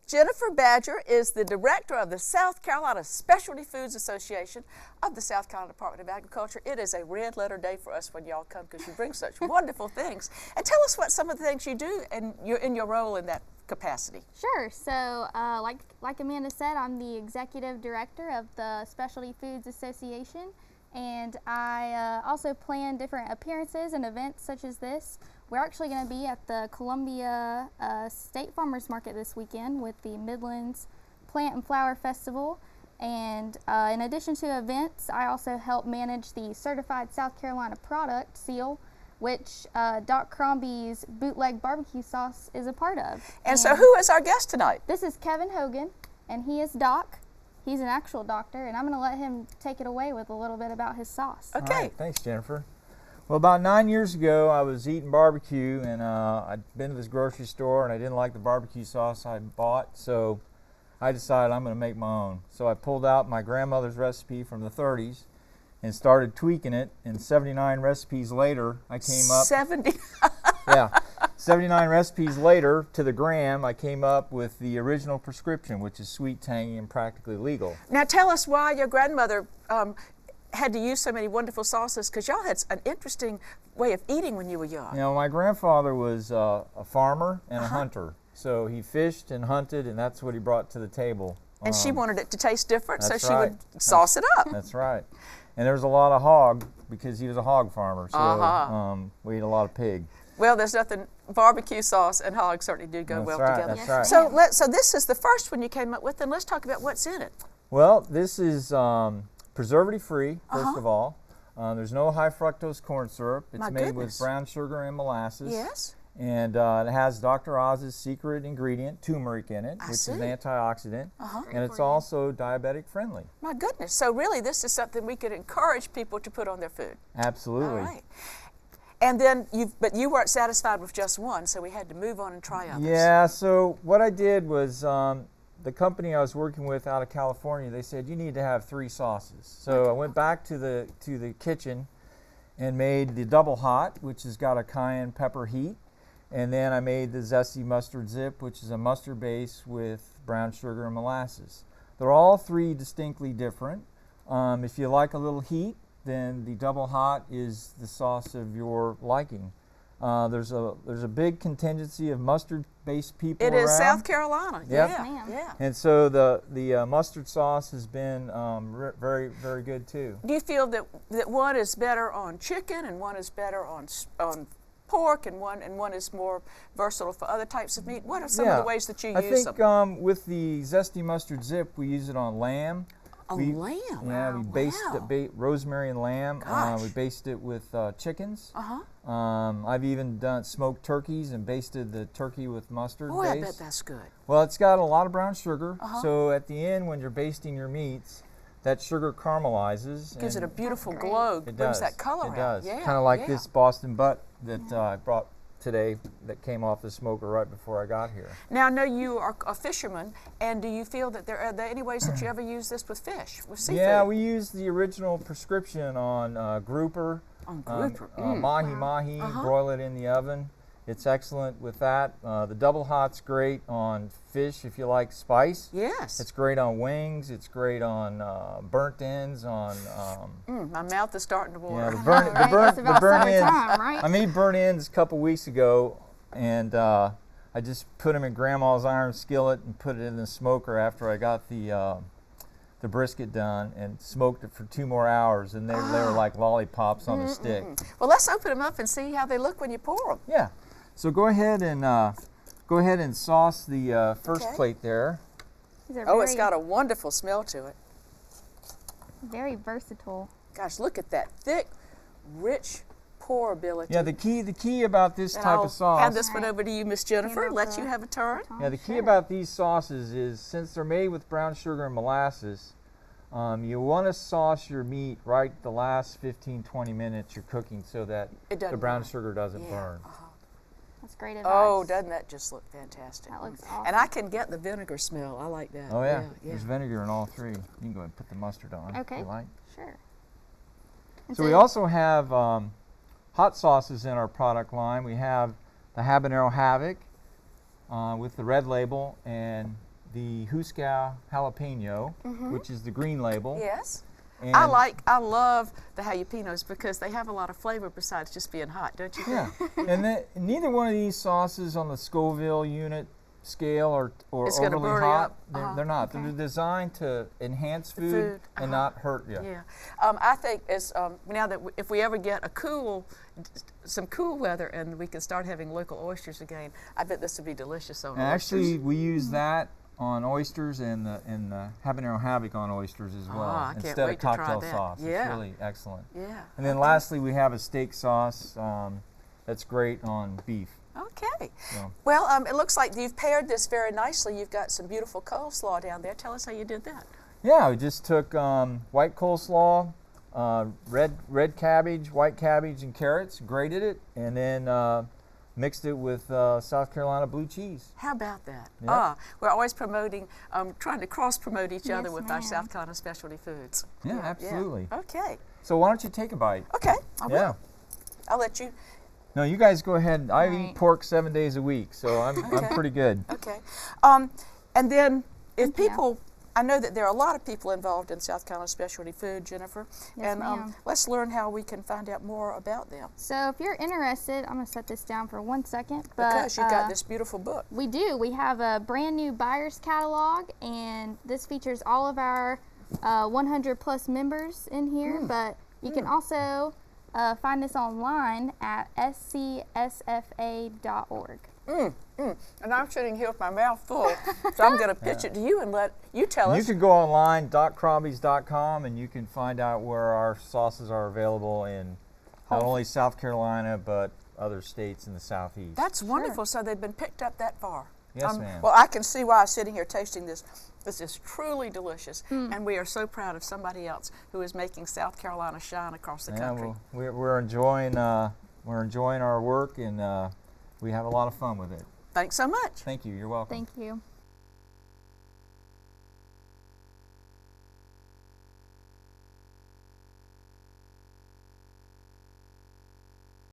Jennifer Badger is the director of the South Carolina Specialty Foods Association of the South Carolina Department of Agriculture. It is a red letter day for us when y'all come because you bring such wonderful things. And tell us what some of the things you do and you're in your role in that capacity. Sure. So, like Amanda said, I'm the executive director of the Specialty Foods Association, and I also plan different appearances and events such as this. We're actually going to be at the Columbia State Farmers Market this weekend with the Midlands Plant and Flower Festival. And in addition to events, I also help manage the Certified South Carolina Product seal, which Doc Crombie's Bootleg BBQ sauce is a part of. And so who is our guest tonight? This is Kevin Hogan, and he is Doc. He's an actual doctor, and I'm going to let him take it away with a little bit about his sauce. Okay. All right, thanks, Jennifer. Well, about 9 years ago, I was eating barbecue, and I'd been to this grocery store, and I didn't like the barbecue sauce I bought, so I decided I'm going to make my own. So I pulled out my grandmother's recipe from the 30s and started tweaking it, and 79 recipes later, I came up... 79 recipes later, to the gram, I came up with the original prescription, which is sweet, tangy, and practically legal. Now tell us why your grandmother had to use so many wonderful sauces, because y'all had an interesting way of eating when you were young. You know, my grandfather was a farmer and a hunter, so he fished and hunted, and that's what he brought to the table. And she wanted it to taste different, so she right. would sauce it up. That's right. And there was a lot of hog, because he was a hog farmer, so we ate a lot of pig. Well, there's nothing, barbecue sauce and hog certainly do go well together. That's right. So this is the first one you came up with, and let's talk about what's in it. Well, this is preservative-free, first of all. There's no high fructose corn syrup. It's made with brown sugar and molasses. Yes. And it has Dr. Oz's secret ingredient, turmeric, in it, which is an antioxidant. And it's also diabetic friendly. My goodness. So really, this is something we could encourage people to put on their food. Absolutely. All right. And then but you weren't satisfied with just one, so we had to move on and try others. Yeah, so what I did was the company I was working with out of California, they said you need to have 3 sauces. So I went back to the kitchen and made the double hot, which has got a cayenne pepper heat. And then I made the zesty mustard zip, which is a mustard base with brown sugar and molasses. They're all 3 distinctly different. If you like a little heat, then the double hot is the sauce of your liking. There's a big contingency of mustard-based people around. It is South Carolina. Yep. Yeah. And so the mustard sauce has been very, very good too. Do you feel that one is better on chicken and one is better on pork and one is more versatile for other types of meat? What are some of the ways that you use them? I think with the zesty mustard zip, we use it on lamb. Lamb? Yeah, we based it, rosemary and lamb. We based it with chickens. I've even done smoked turkeys and basted the turkey with mustard base. I bet that's good. Well, it's got a lot of brown sugar, so at the end when you're basting your meats, that sugar caramelizes. Gives it a beautiful glow. It brings that color out. It does. Yeah, kind of like this Boston butt that I brought today that came off the smoker right before I got here. Now I know you are a fisherman, and do you feel that there are any ways that you ever use this with fish, with seafood? Yeah, we use the original prescription on grouper, mahi-mahi, broil it in the oven. It's excellent with that. The double hot's great on fish if you like spice. Yes. It's great on wings. It's great on burnt ends. My mouth is starting to water. Yeah, the burnt ends. I made burnt ends a couple weeks ago, and I just put them in Grandma's iron skillet and put it in the smoker after I got the brisket done and smoked it for 2 more hours, and they were like lollipops on a stick. Well, let's open them up and see how they look when you pour them. Yeah. So go ahead and sauce the first plate there. It's got a wonderful smell to it. Very versatile. Gosh, look at that thick, rich pourability. Yeah, the key about this type of sauce. I'll hand this one over to you, Miss Jennifer. Let you have a turn. Yeah, the key about these sauces is since they're made with brown sugar and molasses, you want to sauce your meat right the last 15-20 minutes you're cooking so that the brown sugar doesn't burn. That's great advice. Oh, doesn't that just look fantastic? That looks awesome. And I can get the vinegar smell. I like that. Oh, yeah. There's vinegar in all 3. You can go ahead and put the mustard on if you like. Sure. So we also have hot sauces in our product line. We have the Habanero Havoc with the red label, and the Huskow jalapeno, which is the green label. Yes. And I love the jalapenos because they have a lot of flavor besides just being hot, don't you think? Yeah, and neither one of these sauces on the Scoville unit scale are It's gonna overly burn you hot. up. They're not. Okay. They're designed to enhance food, food, and not hurt you. Yeah, I think now that if we ever get some cool weather and we can start having local oysters again, I bet this would be delicious on And actually, oysters. we use that on oysters and the habanero havoc on oysters as well, I can't instead wait of to try cocktail that. sauce. Yeah. It's really excellent. Yeah. And then lastly, we have a steak sauce that's great on beef. Okay. So. Well, it looks like you've paired this very nicely. You've got some beautiful coleslaw down there. Tell us how you did that. Yeah, we just took white coleslaw, red cabbage, white cabbage, and carrots, grated it, and then mixed it with South Carolina blue cheese. How about that? Yeah. We're always promoting, trying to cross-promote each other Yes, with our ma'am. South Carolina specialty foods. Yeah, absolutely. Okay. So why don't you take a bite? Okay. I will. Yeah. I'll let you. No, you guys go ahead. I Right. eat pork 7 days a week, so I'm pretty good. Okay. And then if Thank you. people, I know that there are a lot of people involved in South Carolina specialty food, Jennifer. Yes, and ma'am. let's learn how we can find out more about them. So if you're interested, I'm going to set this down for 1 second. But, Because you've got this beautiful book. We do. We have a brand new buyer's catalog, and this features all of our 100 plus members in here. But you can also find this online at scsfa.org. And I'm sitting here with my mouth full, so I'm going to pitch it to you and let you tell You us. can go online, crombies.com, and you can find out where our sauces are available in not only South Carolina, but other states in the Southeast. That's wonderful. So they've been picked up that far. Yes, ma'am. Well, I can see why I'm sitting here tasting this. This is truly delicious, and we are so proud of somebody else who is making South Carolina shine across the country. Well, we're enjoying our work, and we have a lot of fun with it. Thanks so much. Thank you. You're welcome. Thank you.